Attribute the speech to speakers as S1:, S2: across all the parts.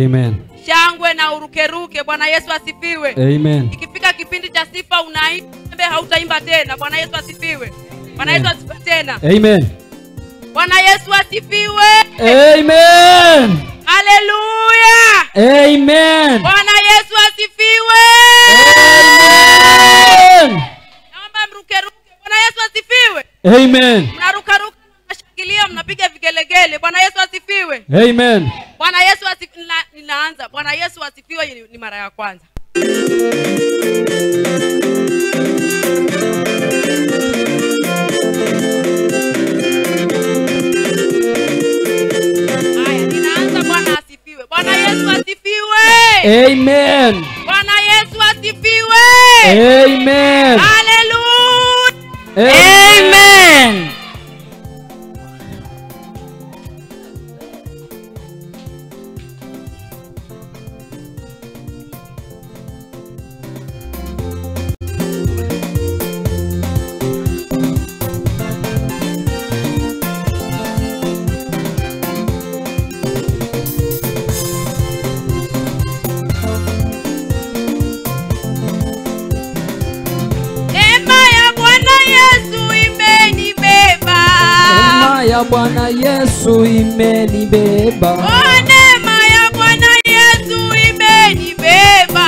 S1: Amen.
S2: Shangwe na urukeruke. Bwana Yesu asifiwe.
S1: Amen.
S2: Ikifika kipindi cha sifa unaimba, hautaimba tena. Bwana Yesu asifiwe. Bwana Yesu asifiwe tena.
S1: Amen.
S2: Bwana Yesu asifiwe.
S1: Amen.
S2: Hallelujah.
S1: Amen.
S2: Bwana Yesu asifiwe.
S1: Amen.
S2: Naomba mrukeruke. Bwana Yesu asifiwe.
S1: Amen.
S2: Mnarukaruka, mnashangilia, mnapiga vigelegele. Bwana Yesu asifiwe.
S1: Amen.
S2: Bwana Yesu asifiwe. Ninaanza. Bwana Yesu asifiwe ni mara ya kwanza. Haya, ninaanza. Bwana asifiwe. Bwana Yesu asifiwe.
S1: Amen.
S2: Bwana Yesu asifiwe.
S1: Amen.
S2: Hallelujah.
S1: Amen. Ya Bwana Yesu imenibeba.
S2: Oh, neema ya Bwana Yesu imenibeba.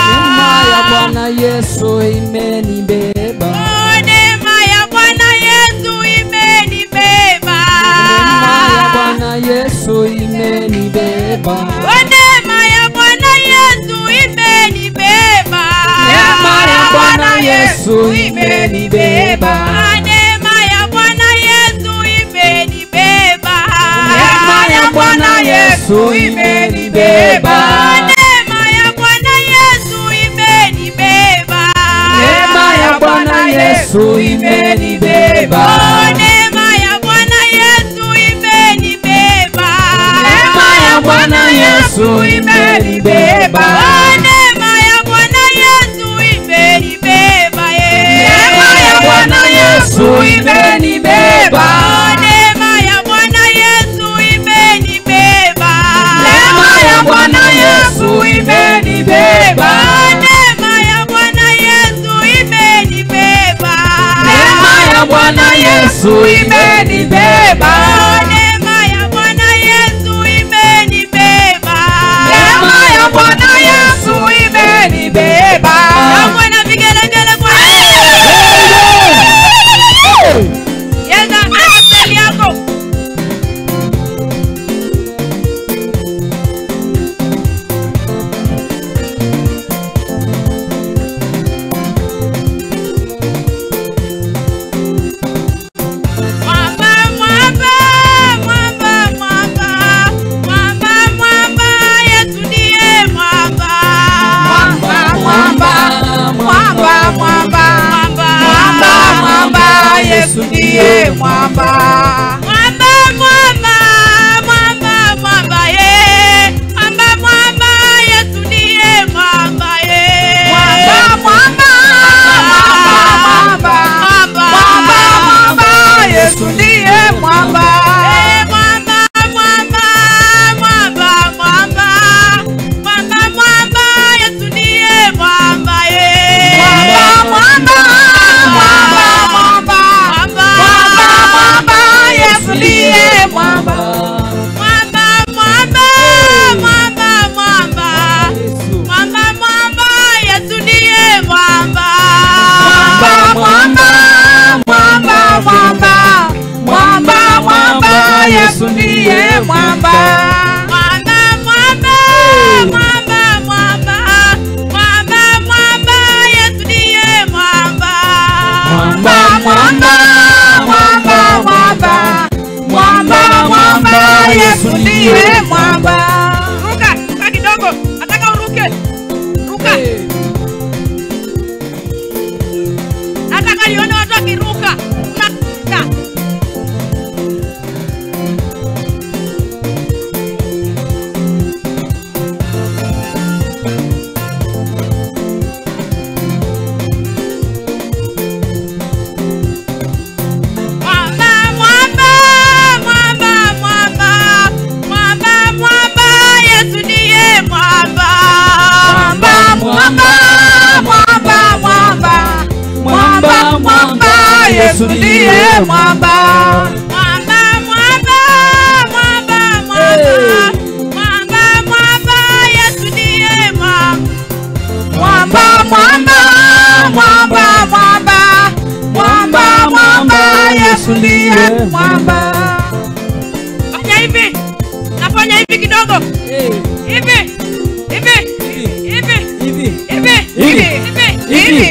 S1: Neema ya Bwana Yesu imenibeba.
S2: Oh, neema ya Bwana Yesu imenibeba.
S1: Neema ya Bwana Yesu imenibeba.
S2: Oh, neema ya Bwana Yesu imenibeba.
S1: Neema ya Bwana Yesu imenibeba. Bwana Yesu imenibeba.
S2: Neema ya Bwana Yesu imenibeba.
S1: Neema ya Bwana Yesu imenibeba.
S2: Neema ya Bwana Yesu imenibeba.
S1: Neema ya Bwana Yesu imenibeba.
S2: Neema ya Bwana Yesu imenibeba.
S1: Neema ya Bwana Yesu imenibeba. Bwana Yesu imenibeba.
S2: Neema ya Bwana Yesu imenibeba.
S1: Neema ya Bwana Yesu imenibeba.
S2: Neema ya Bwana Yesu imenibeba.
S1: Neema ya Bwana Yesu imenibeba.
S2: Bwana vigelegele kwa Yenda asili yako.
S1: Yesu ndiye mwamba.
S2: Mwamba, mwamba, mwamba, mwamba, ye. Mwamba, mwamba, Yesu ndiye mwamba, ye.
S1: Mwamba, mwamba, mwamba, mwamba, mwamba, mwamba, Yesu ndiye mwamba.
S2: Mwamba, mwamba, mwamba, mwamba, mwamba, mwamba, Yesu ndiye mwamba, ye.
S1: Mwamba, mwamba, mwamba, Yesu ndiye mwamba.
S2: Mwamba, mwamba, mwamba, mwamba, mwamba, mwamba, Yesu ndiye mwamba.
S1: Mwamba, mwamba, mwamba, mwamba, mwamba, mwamba, Yesu ndiye mwamba.
S2: Mwamba, mwamba, mwamba, mwamba, mwamba, mwamba, Yesu ndiye mwamba.
S1: Mwamba, mwamba, mwamba, mwamba, mwamba, mwamba, Yesu ndiye mwamba.
S2: Ruka, ruka kidogo. Nataka uruke. Ruka. Nataka nione watu wakiruka. Ruka. Mwamba, mwamba, mwamba, mwamba, mwamba, Yesu ndiye
S1: Yesu ndiye mwamba.
S2: Mwamba, mwamba, mwamba, mwamba, mwamba, Yesu ndiye mwamba.
S1: Mwamba, mwamba, mwamba, mwamba, mwamba, mwamba, Yesu ndiye mwamba.
S2: Fanya hivi. Nafanya hivi kidogo. Hivi. Hivi. Hivi. Hivi. Hivi.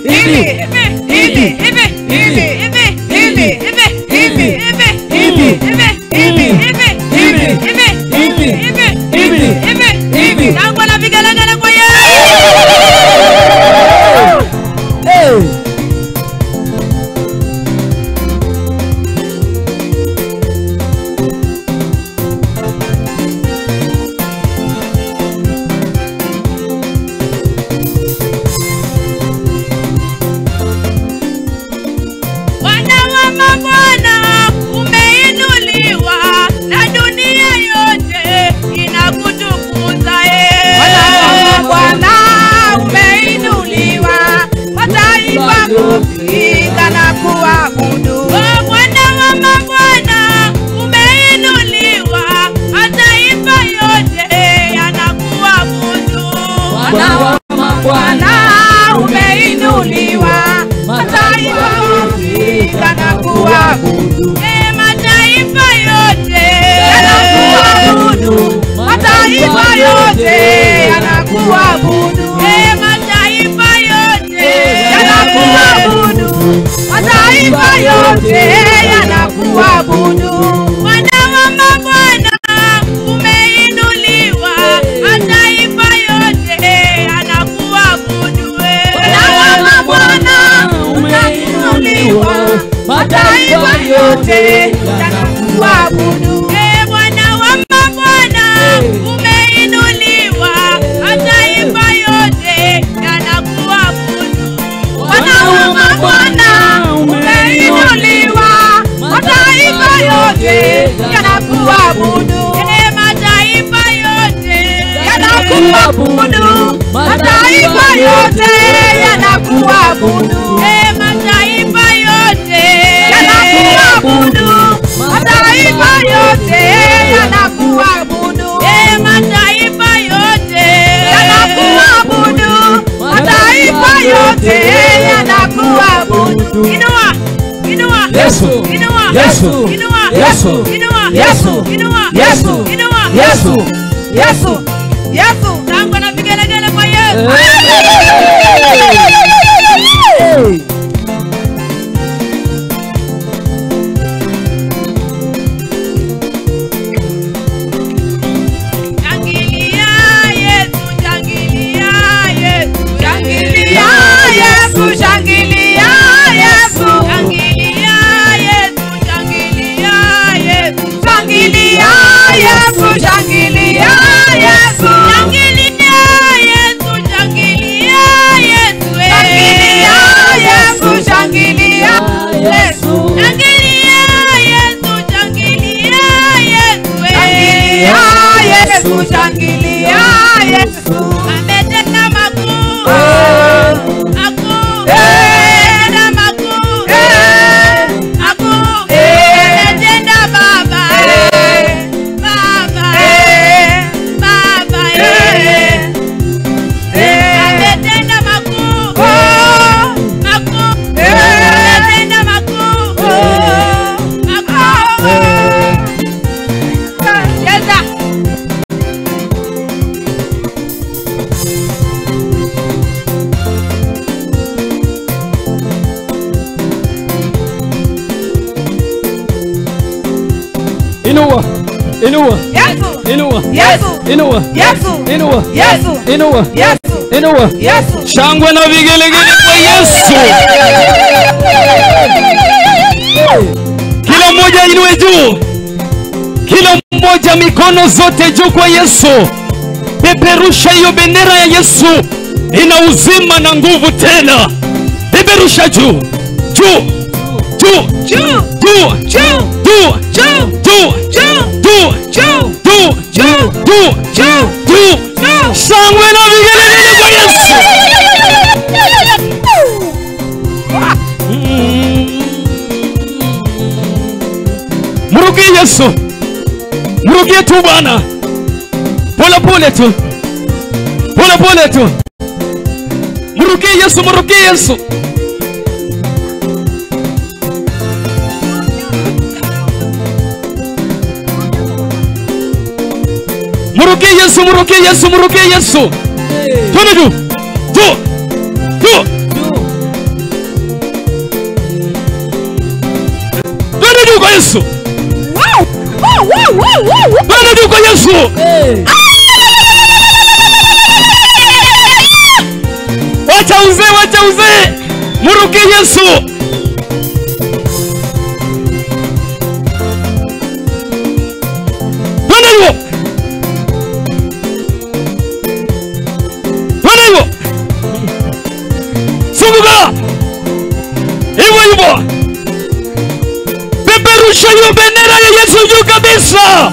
S2: Hivi. Hivi. Hivi.
S3: Shangwe na vigelegele kwa Yesu. Kila mmoja inue juu. Kila mmoja mikono zote juu kwa Yesu. Peperusha hiyo bendera ya Yesu. Ina uzima na nguvu tena. Peperusha juu. Juu. Juu. Juu. Juu. Juu. Juu. Juu. Juu. Juu. Juu. Juu. Shangwe na vigelegele kwa Yesu. Yesu. Mrugie tu Bwana. Pole pole tu. Pole pole tu. Mrugie Yesu, mrugie Yesu. Mrugie Yesu, mrugie Yesu, mrugie Yesu. Twende juu. Juu. Juu. Twende juu kwa Yesu. Twende juu kwa Yesu. Wacha uzee, wacha uzee. Mrugie Yesu. Twende juu. Twende juu. Sunguka. Hivyo hivyo. Peperusha hiyo bendera ya Yesu juu kabisa.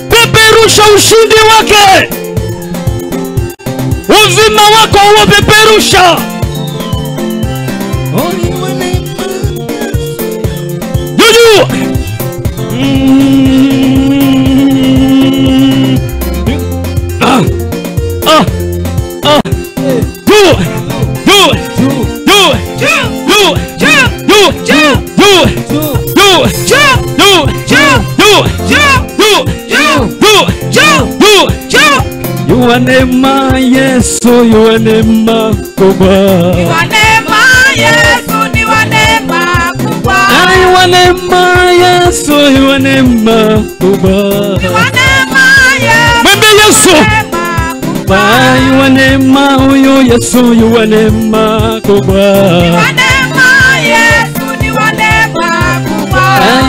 S3: Peperusha ushindi wake. Uzima wako upeperusha. Juju. You are neema Yesu, you are neema kubwa.
S1: You are neema Yesu, ni wa neema kubwa.
S3: You are neema Yesu, you are neema kubwa.
S1: You are neema Yesu,
S3: mwambie Yesu. You are neema huyu Yesu, you are neema kubwa.
S1: You are neema Yesu, ni wa neema kubwa.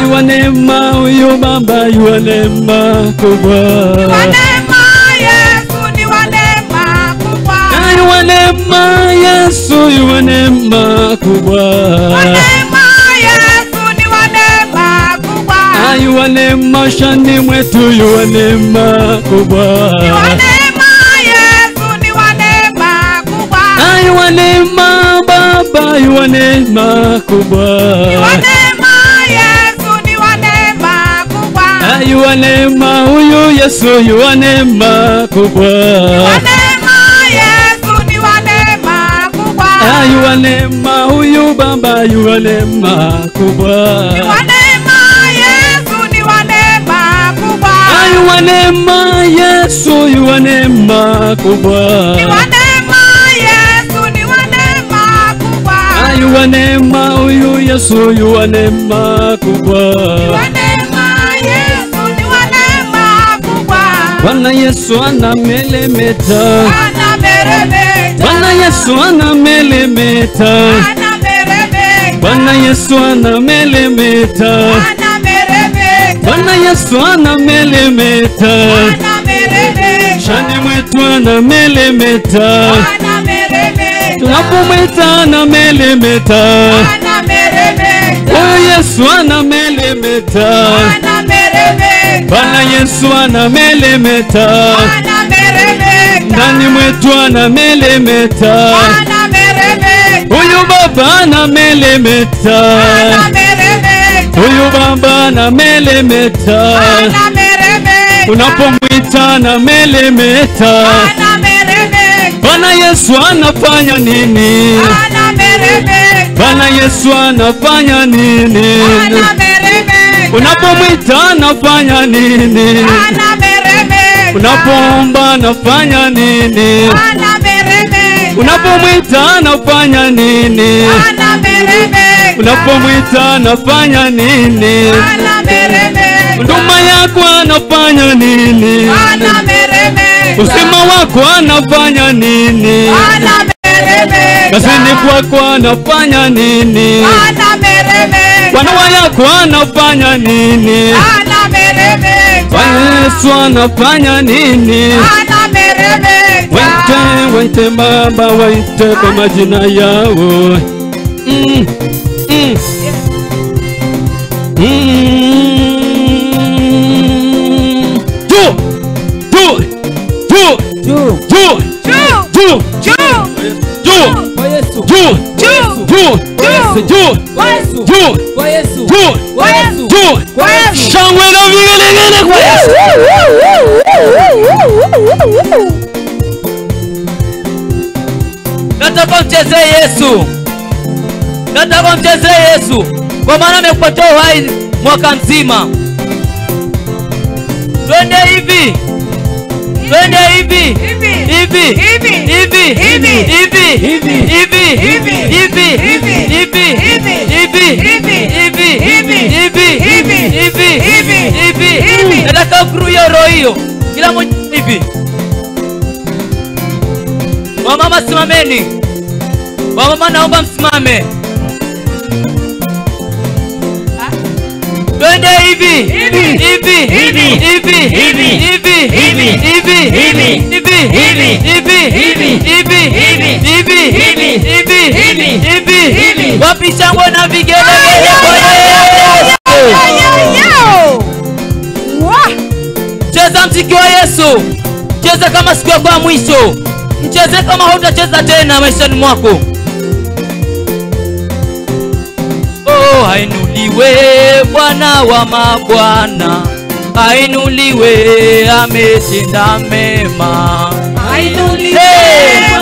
S3: You are neema huyu Baba, you are neema kubwa.
S1: You are neema Yesu, ni wa neema kubwa.
S3: You are neema Yesu, you are neema kubwa.
S1: You are neema Yesu, ni wa neema kubwa.
S3: You are neema shani mwetu, you are neema kubwa.
S1: You are neema Yesu, ni wa neema kubwa.
S3: You are neema Baba, you are neema kubwa.
S1: You are neema Yesu, ni wa neema kubwa.
S3: You are neema huyu Yesu, you are neema kubwa.
S1: You are neema Yesu, ni wa neema kubwa.
S3: You are neema huyu Baba, you are neema kubwa.
S1: You are neema Yesu, ni wa neema kubwa.
S3: You are neema Yesu, you are neema kubwa.
S1: You are neema Yesu, ni wa neema kubwa.
S3: You are neema huyu Yesu, you are neema kubwa.
S1: You are neema Yesu, ni wa neema kubwa.
S3: Bwana Yesu anamelemeta.
S1: Anameremeta.
S3: Bwana Yesu anamelemeta.
S1: Anameremeta.
S3: Bwana Yesu anamelemeta.
S1: Anameremeta.
S3: Bwana Yesu anamelemeta.
S1: Anameremeta.
S3: Shani mwetu anamelemeta.
S1: Anameremeta.
S3: Tunapomwita anamelemeta.
S1: Anameremeta.
S3: Oh Yesu anamelemeta.
S1: Anameremeta.
S3: Bwana Yesu anamelemeta.
S1: Anameremeta.
S3: Ndani mwetu anamelemeta.
S1: Anameremeta.
S3: Huyu Baba anamelemeta.
S1: Anameremeta.
S3: Huyu Baba anamelemeta.
S1: Anameremeta.
S3: Unapomwita anamelemeta.
S1: Anameremeta.
S3: Bwana Yesu anafanya nini?
S1: Anameremeta.
S3: Bwana Yesu anafanya nini?
S1: Anameremeta.
S3: Unapomwita anafanya nini?
S1: Anameremeta.
S3: Unapoomba anafanya nini?
S1: Anameremeta.
S3: Unapomwita anafanya nini?
S1: Anameremeta.
S3: Unapomwita anafanya nini?
S1: Anameremeta.
S3: Huduma yako anafanya nini?
S1: Anameremeta.
S3: Uzima wako anafanya nini?
S1: Anameremeta.
S3: Kazini kwako anafanya nini?
S1: Anameremeta.
S3: Kwa ndoa yako anafanya nini?
S1: Anameremeta.
S3: Kwa Yesu anafanya nini?
S1: Anameremeta.
S3: Waite, waite Baba, waite kwa majina yao. Juu.
S1: Kwa Yesu.
S3: Juu.
S1: Kwa Yesu.
S3: Juu.
S1: Kwa Yesu.
S3: Shangwe na vigelegele kwa Yesu. Nataka mcheze Yesu. Nataka mcheze Yesu. Kwa maana amekupatia uhai mwaka mzima. Twende hivi. Twende hivi. Hivi. Hivi. Hivi. Hivi. Hivi. Hivi. Hivi. Hivi. Hivi. Hivi. Hivi. Hivi. Hivi. Hivi. Nataka kurudia roho hiyo. Kila mmoja hivi. Wamama simameni. Wamama naomba msimame. Twende hivi. Hivi. Hivi. Hivi. Hivi. Hivi. Hivi. Hivi. Hivi. Hivi. Hivi. Hivi. Hivi. Hivi. Hivi. Hivi. Wapi shangwe na vigelegele kwa Yesu. Cheza mziki wa Yesu. Cheza kama siku yako ya mwisho. Mcheze kama hutacheza tena maishani mwako. Oh, ainuliwe Bwana wa mabwana. Ainuliwe ametenda mema.
S1: Ainuliwe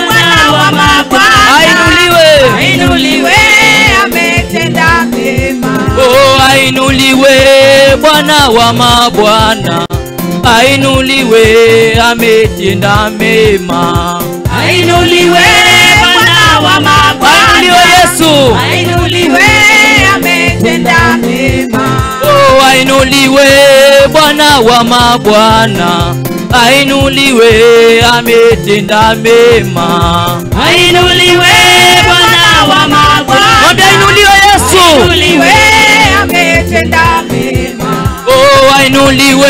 S1: Bwana wa mabwana.
S3: Ainuliwe.
S1: Ainuliwe ametenda mema.
S3: Oh, ainuliwe Bwana wa mabwana. Ainuliwe ametenda mema.
S1: Ainuliwe Bwana wa mabwana.
S3: Ainuliwe Yesu.
S1: Ainuliwe ametenda mema.
S3: Oh, ainuliwe Bwana wa mabwana. Ainuliwe ametenda mema.
S1: Ainuliwe Bwana wa mabwana.
S3: Mwambie ainuliwe Yesu.
S1: Ainuliwe ametenda mema.
S3: Oh, ainuliwe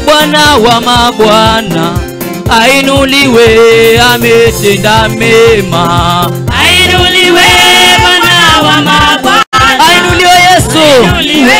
S3: Bwana wa mabwana. Ainuliwe ametenda mema.
S1: Ainuliwe Bwana wa mabwana.
S3: Ainuliwe Yesu.
S1: Ainuliwe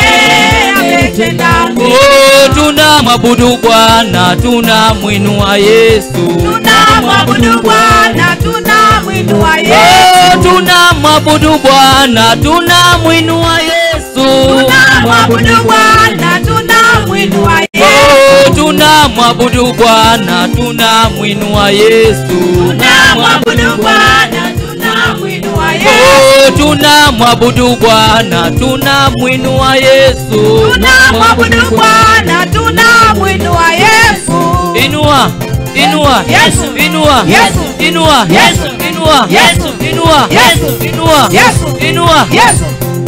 S1: ametenda mema.
S3: Oh, tunamwabudu Bwana, tunamwinua Yesu.
S1: Tunamwabudu Bwana, tunamwinua Yesu.
S3: Oh, tunamwabudu Bwana, tunamwinua Yesu.
S1: Tunamwabudu Bwana, tunamwinua Yesu.
S3: Oh, tunamwabudu Bwana, tunamwinua Yesu.
S1: Tunamwabudu Bwana, tunamwinua Yesu.
S3: Oh, tunamwabudu Bwana, tunamwinua Yesu.
S1: Tunamwabudu Bwana, tunamwinua Yesu.
S3: Inua, inua,
S1: Yesu.
S3: inua,
S1: Yesu.
S3: inua,
S1: Yesu.
S3: inua,
S1: Yesu.
S3: inua,
S1: Yesu.
S3: inua,
S1: Yesu.
S3: inua.
S1: Yesu.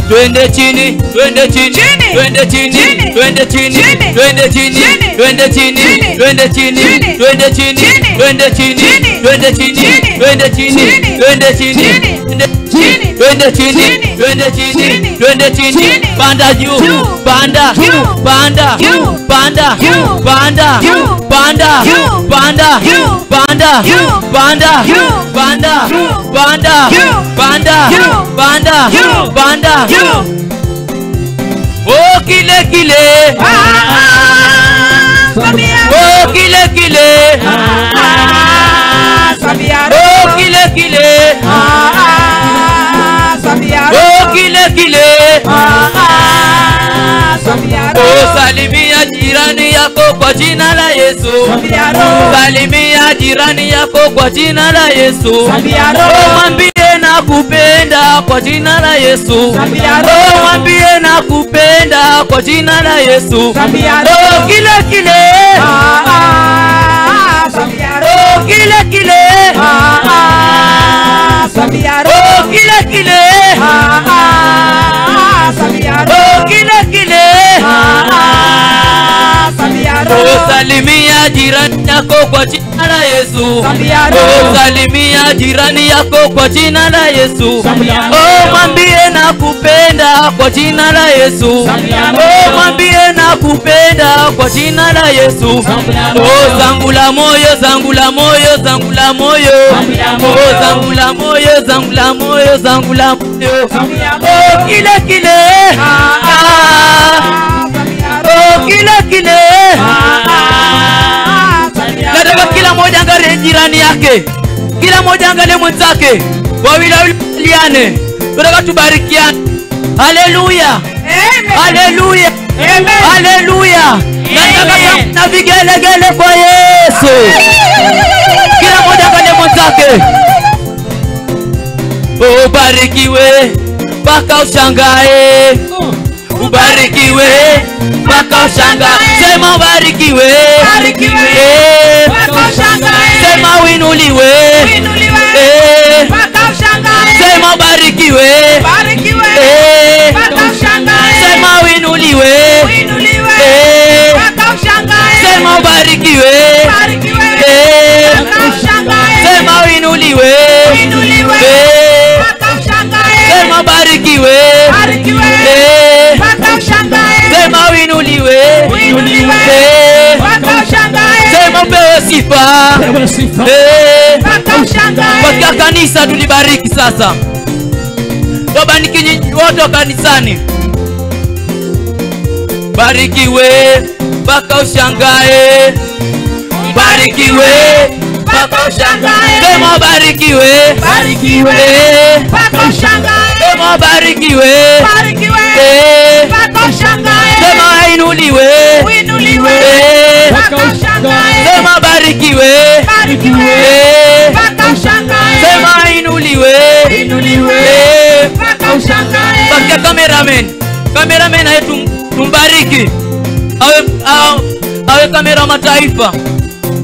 S3: Twende chini, twende chini,
S1: Chini.
S3: twende chini,
S1: Chini.
S3: twende chini,
S1: Chini.
S3: twende chini,
S1: Chini.
S3: twende chini,
S1: Chini.
S3: twende chini,
S1: Chini.
S3: twende chini,
S1: Chini.
S3: twende chini,
S1: Chini.
S3: twende chini,
S1: Chini.
S3: twende chini,
S1: Chini.
S3: twende chini,
S1: Chini. Chini.
S3: twende chini,
S1: Chini.
S3: twende chini,
S1: Chini.
S3: twende chini,
S1: Chini.
S3: panda juu,
S1: Juu.
S3: panda,
S1: Juu.
S3: panda,
S1: Juu.
S3: panda,
S1: Juu.
S3: panda,
S1: Juu.
S3: panda,
S1: Juu.
S3: panda,
S1: Juu.
S3: panda,
S1: Juu.
S3: panda,
S1: Juu.
S3: panda,
S1: Juu.
S3: panda,
S1: Juu.
S3: panda,
S1: Juu.
S3: panda,
S1: Juu.
S3: panda.
S1: Juu.
S3: Oh, kile kile. Oh, kile kile. Oh, kile kile. Oh, kile kile. Oh, salimia jirani yako kwa jina la Yesu. Salimia jirani yako kwa jina la Yesu. Oh, mwambie nakupenda kwa jina la Yesu. Oh, mwambie nakupenda kwa jina la Yesu. Oh, kile kile. Oh, kile kile. Oh, kile kile. Oh, kile kile. Oh, salimia jirani yako kwa jina la Yesu. Oh, salimia jirani yako kwa jina la Yesu. Oh, mwambie nakupenda kwa jina la Yesu. Oh, mwambie nakupenda kwa jina la Yesu. Oh, zangu la moyo, zangu la moyo, zangu la moyo. Oh, zangu la moyo, zangu la moyo, zangu la moyo. Oh, kile kile. Oh, kile kile. Nataka kila mmoja angalie jirani yake. Kila mmoja angalie mwenzake. Wawili wawili liane. Tunataka tubarikiane. Haleluya.
S1: Amen.
S3: Haleluya.
S1: Amen.
S3: Haleluya. Nataka na vigelegele kwa Yesu. Kila mmoja kwenye mwenzake. Ubarikiwe mpaka ushangae. Ubarikiwe mpaka ushangae. Sema ubarikiwe.
S1: Ubarikiwe mpaka ushangae.
S3: Sema uinuliwe.
S1: Uinuliwe mpaka ushangae.
S3: Sema ubarikiwe.
S1: Ubarikiwe mpaka ushangae.
S3: Sema uinuliwe.
S1: Uinuliwe mpaka ushangae.
S3: Sema ubarikiwe.
S1: Ubarikiwe mpaka ushangae.
S3: Sema uinuliwe.
S1: Uinuliwe mpaka ushangae.
S3: Sema ubarikiwe.
S1: Ubarikiwe mpaka ushangae.
S3: Sema uinuliwe.
S1: Uinuliwe mpaka ushangae.
S3: Sema pewe sifa.
S1: Mpaka ushangae.
S3: Kwa kanisa tulibariki sasa. Tobaniki nyinyi wote kanisani. Barikiwe mpaka ushangae. Barikiwe mpaka ushangae. Sema barikiwe.
S1: Barikiwe mpaka ushangae.
S3: Sema barikiwe.
S1: Barikiwe mpaka ushangae.
S3: Sema inuliwe.
S1: Uinuliwe mpaka ushangae.
S3: Sema barikiwe.
S1: Barikiwe mpaka ushangae.
S3: Sema inuliwe.
S1: Uinuliwe mpaka ushangae.
S3: Bakia cameraman ayetu tumbariki. Awe kamera mataifa.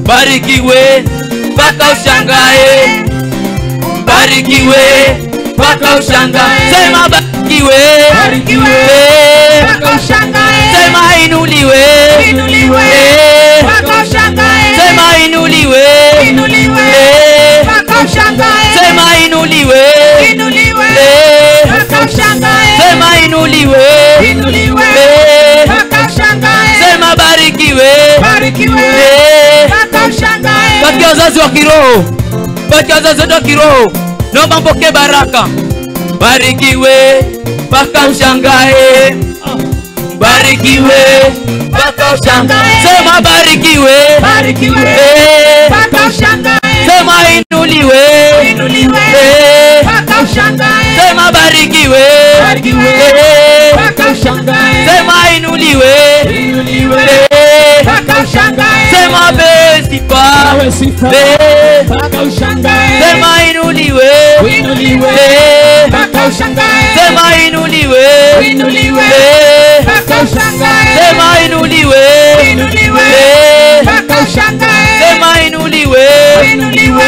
S3: Barikiwe mpaka ushangae. Barikiwe mpaka ushangae. Sema barikiwe.
S1: Barikiwe mpaka ushangae.
S3: Sema inuliwe.
S1: Uinuliwe mpaka ushangae.
S3: Sema inuliwe.
S1: Uinuliwe mpaka ushangae.
S3: Sema inuliwe.
S1: Uinuliwe mpaka ushangae.
S3: Sema inuliwe.
S1: Uinuliwe mpaka ushangae.
S3: Sema barikiwe.
S1: Barikiwe mpaka ushangae.
S3: Katika wazazi wa kiroho, katika wazazi wa kiroho, naomba mpokee baraka. Barikiwe mpaka ushangae. Barikiwe mpaka ushangae. Sema barikiwe.
S1: Barikiwe mpaka ushangae.
S3: Sema inuliwe.
S1: Uinuliwe mpaka ushangae.
S3: Sema barikiwe.
S1: Barikiwe mpaka ushangae.
S3: Sema inuliwe.
S1: Uinuliwe mpaka ushangae.
S3: Sema besifa.
S1: Mpaka ushangae.
S3: Sema inuliwe.
S1: Uinuliwe mpaka ushangae.
S3: Sema inuliwe.
S1: Uinuliwe mpaka ushangae.
S3: Sema inuliwe.
S1: Uinuliwe mpaka ushangae.
S3: Sema inuliwe.
S1: Uinuliwe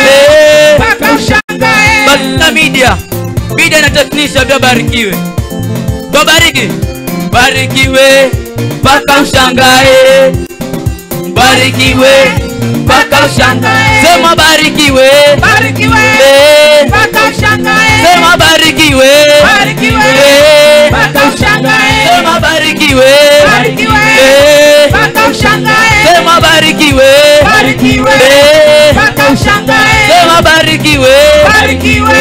S1: mpaka ushangae.
S3: Basta media na technician pia barikiwe. Tubariki. Barikiwe mpaka ushangae. Barikiwe mpaka ushangae. Sema barikiwe.
S1: Barikiwe mpaka ushangae.
S3: Sema barikiwe.
S1: Barikiwe mpaka ushangae.
S3: Sema barikiwe.
S1: Barikiwe mpaka ushangae.
S3: Sema barikiwe.
S1: Barikiwe mpaka ushangae.
S3: Sema barikiwe.
S1: Barikiwe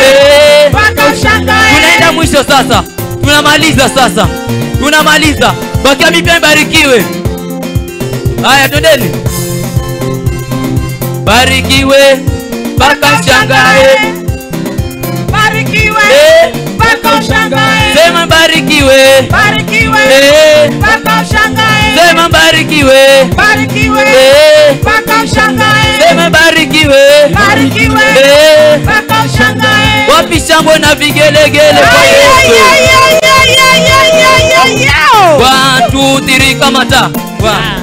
S1: mpaka ushangae.
S3: Tunaenda mwisho sasa. Tunamaliza sasa. Tunamaliza. Bakia mimi pia barikiwe. Haya twendeni. Barikiwe mpaka ushangae.
S1: Barikiwe mpaka ushangae.
S3: Sema barikiwe.
S1: Barikiwe mpaka ushangae.
S3: Sema barikiwe.
S1: Barikiwe mpaka ushangae.
S3: Sema barikiwe.
S1: Barikiwe mpaka ushangae.
S3: Wapi shangwe na vigelegele kwa Yesu. 1 2 3 kamata. 1